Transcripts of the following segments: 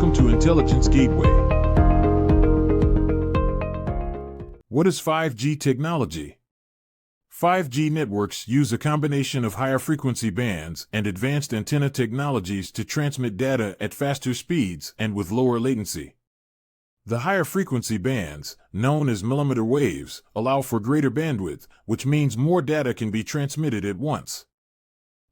Welcome to Intelligence Gateway. What is 5G technology? 5G networks use a combination of higher frequency bands and advanced antenna technologies to transmit data at faster speeds and with lower latency. The higher frequency bands, known as millimeter waves, allow for greater bandwidth, which means more data can be transmitted at once.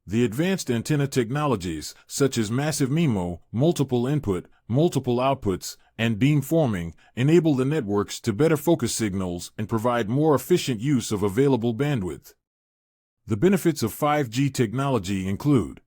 The advanced antenna technologies, such as massive MIMO, multiple input, multiple outputs, and beamforming, enable the networks to better focus signals and provide more efficient use of available bandwidth. The benefits of 5G technology include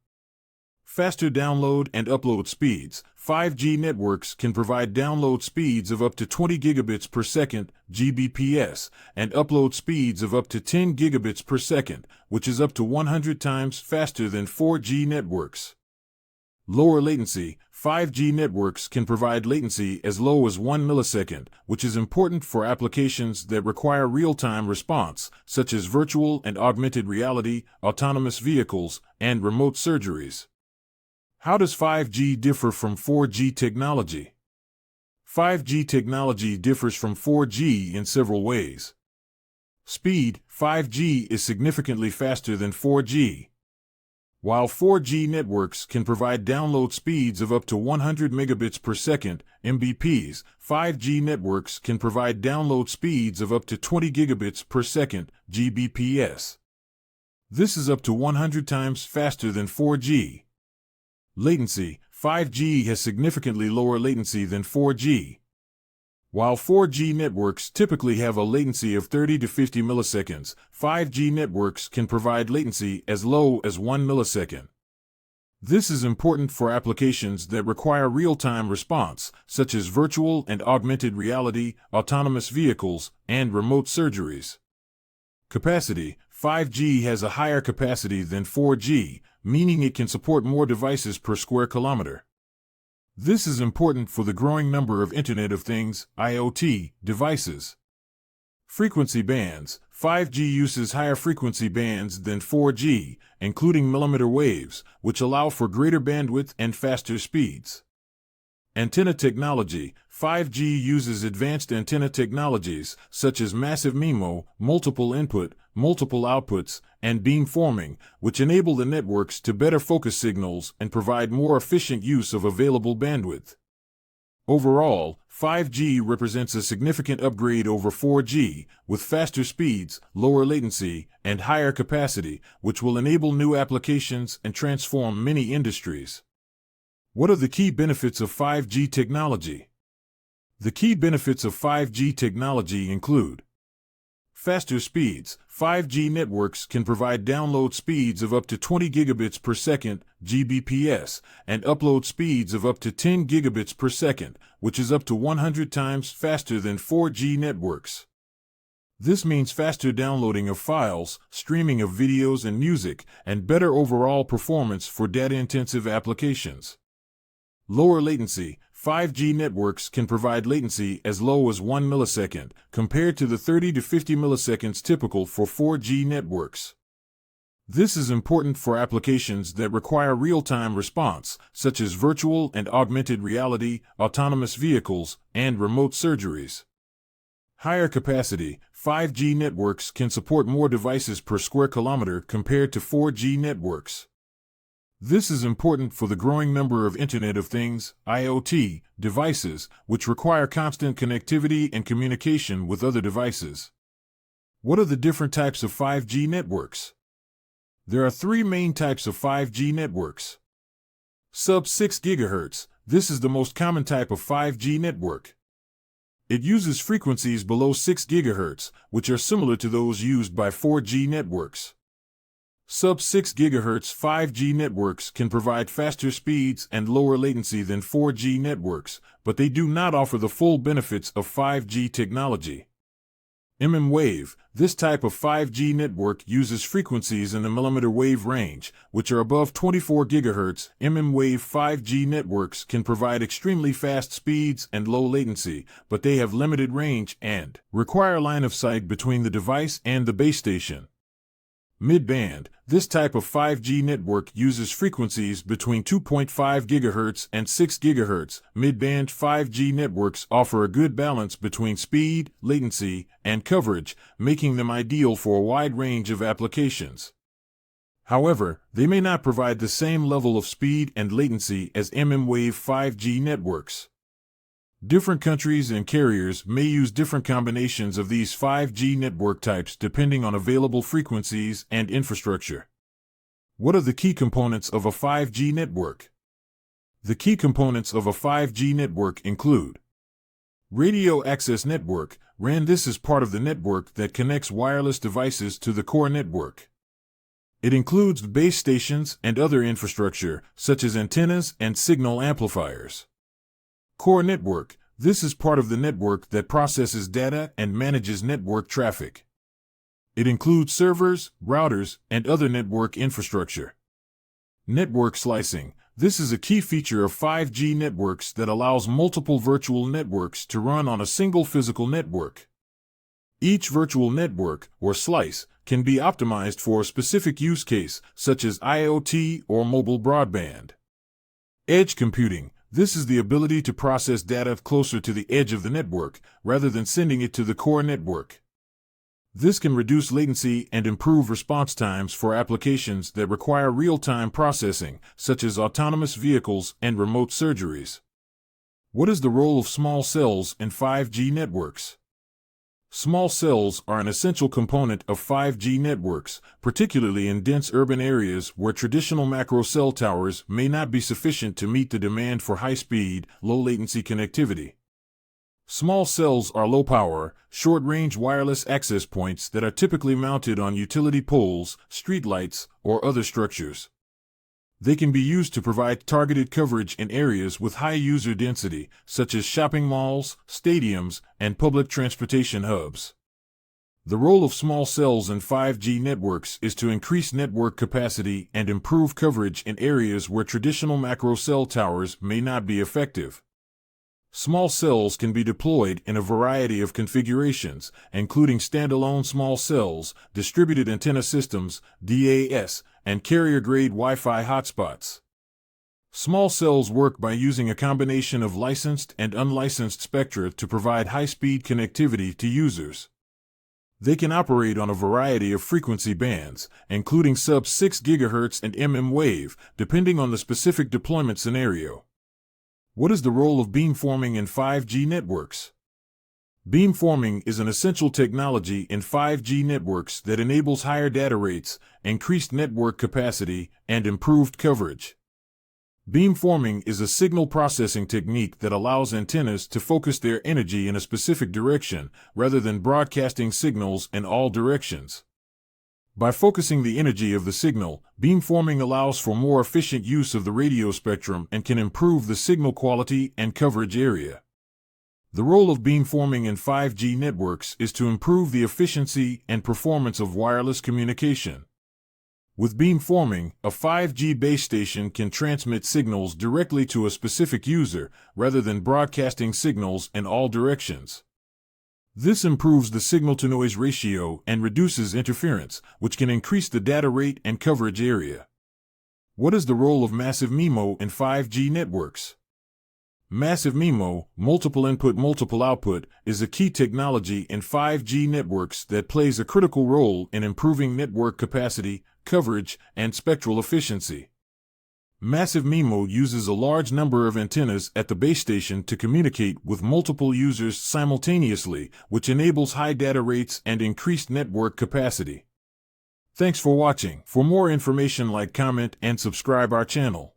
faster download and upload speeds. 5G networks can provide download speeds of up to 20 gigabits per second, Gbps, and upload speeds of up to 10 gigabits per second, which is up to 100 times faster than 4G networks. Lower latency. 5G networks can provide latency as low as 1 millisecond, which is important for applications that require real-time response, such as virtual and augmented reality, autonomous vehicles, and remote surgeries. How does 5G differ from 4G technology? 5G technology differs from 4G in several ways. Speed. 5G is significantly faster than 4G. While 4G networks can provide download speeds of up to 100 megabits per second, Mbps, 5G networks can provide download speeds of up to 20 gigabits per second, Gbps. This is up to 100 times faster than 4G. Latency. 5G has significantly lower latency than 4G. While 4G networks typically have a latency of 30 to 50 milliseconds, 5G networks can provide latency as low as 1 millisecond. This is important for applications that require real-time response, such as virtual and augmented reality, autonomous vehicles, and remote surgeries. Capacity. 5G has a higher capacity than 4G, meaning it can support more devices per square kilometer. This is important for the growing number of Internet of Things, IoT, devices. Frequency bands. 5G uses higher frequency bands than 4G, including millimeter waves, which allow for greater bandwidth and faster speeds. Antenna technology. 5G uses advanced antenna technologies, such as massive MIMO, multiple input, multiple outputs, and beamforming, which enable the networks to better focus signals and provide more efficient use of available bandwidth. Overall, 5G represents a significant upgrade over 4G, with faster speeds, lower latency, and higher capacity, which will enable new applications and transform many industries. What are the key benefits of 5G technology? The key benefits of 5G technology include faster speeds. 5G networks can provide download speeds of up to 20 gigabits per second, Gbps, and upload speeds of up to 10 gigabits per second, which is up to 100 times faster than 4G networks. This means faster downloading of files, streaming of videos and music, and better overall performance for data-intensive applications. Lower latency. 5G networks can provide latency as low as 1 millisecond, compared to the 30 to 50 milliseconds typical for 4G networks. This is important for applications that require real-time response, such as virtual and augmented reality, autonomous vehicles, and remote surgeries. Higher capacity. 5G networks can support more devices per square kilometer compared to 4G networks. This is important for the growing number of Internet of Things, IoT, devices, which require constant connectivity and communication with other devices. What are the different types of 5G networks? There are three main types of 5G networks. Sub-6 GHz. This is the most common type of 5G network. It uses frequencies below 6 GHz, which are similar to those used by 4G networks. Sub-6 GHz 5G networks can provide faster speeds and lower latency than 4G networks, but they do not offer the full benefits of 5G technology. mmWave. This type of 5G network uses frequencies in the millimeter wave range, which are above 24 GHz. mmWave 5G networks can provide extremely fast speeds and low latency, but they have limited range and require line of sight between the device and the base station. Mid-band. This type of 5G network uses frequencies between 2.5 GHz and 6 GHz. Mid-band 5G networks offer a good balance between speed, latency, and coverage, making them ideal for a wide range of applications. However, they may not provide the same level of speed and latency as mmWave 5G networks. Different countries and carriers may use different combinations of these 5G network types depending on available frequencies and infrastructure. What are the key components of a 5G network? The key components of a 5G network include Radio Access Network, RAN. This is part of the network that connects wireless devices to the core network. It includes base stations and other infrastructure, such as antennas and signal amplifiers. Core network. This is part of the network that processes data and manages network traffic. It includes servers, routers, and other network infrastructure. Network slicing. This is a key feature of 5G networks that allows multiple virtual networks to run on a single physical network. Each virtual network, or slice, can be optimized for a specific use case, such as IoT or mobile broadband. Edge computing. This is the ability to process data closer to the edge of the network, rather than sending it to the core network. This can reduce latency and improve response times for applications that require real-time processing, such as autonomous vehicles and remote surgeries. What is the role of small cells in 5G networks? Small cells are an essential component of 5G networks, particularly in dense urban areas where traditional macro cell towers may not be sufficient to meet the demand for high-speed, low-latency connectivity. Small cells are low-power, short-range wireless access points that are typically mounted on utility poles, streetlights, or other structures. They can be used to provide targeted coverage in areas with high user density, such as shopping malls, stadiums, and public transportation hubs. The role of small cells in 5G networks is to increase network capacity and improve coverage in areas where traditional macro cell towers may not be effective. Small cells can be deployed in a variety of configurations, including standalone small cells, distributed antenna systems, DAS, and carrier-grade Wi-Fi hotspots. Small cells work by using a combination of licensed and unlicensed spectra to provide high-speed connectivity to users. They can operate on a variety of frequency bands, including sub-6 GHz and mmWave, depending on the specific deployment scenario. What is the role of beamforming in 5G networks? Beamforming is an essential technology in 5G networks that enables higher data rates, increased network capacity, and improved coverage. Beamforming is a signal processing technique that allows antennas to focus their energy in a specific direction, rather than broadcasting signals in all directions. By focusing the energy of the signal, beamforming allows for more efficient use of the radio spectrum and can improve the signal quality and coverage area. The role of beamforming in 5G networks is to improve the efficiency and performance of wireless communication. With beamforming, a 5G base station can transmit signals directly to a specific user, rather than broadcasting signals in all directions. This improves the signal-to-noise ratio and reduces interference, which can increase the data rate and coverage area. What is the role of massive MIMO in 5G networks? Massive MIMO, multiple input multiple output, is a key technology in 5G networks that plays a critical role in improving network capacity, coverage, and spectral efficiency. Massive MIMO uses a large number of antennas at the base station to communicate with multiple users simultaneously, which enables high data rates and increased network capacity. Thanks for watching. For more information, like, comment, and subscribe our channel.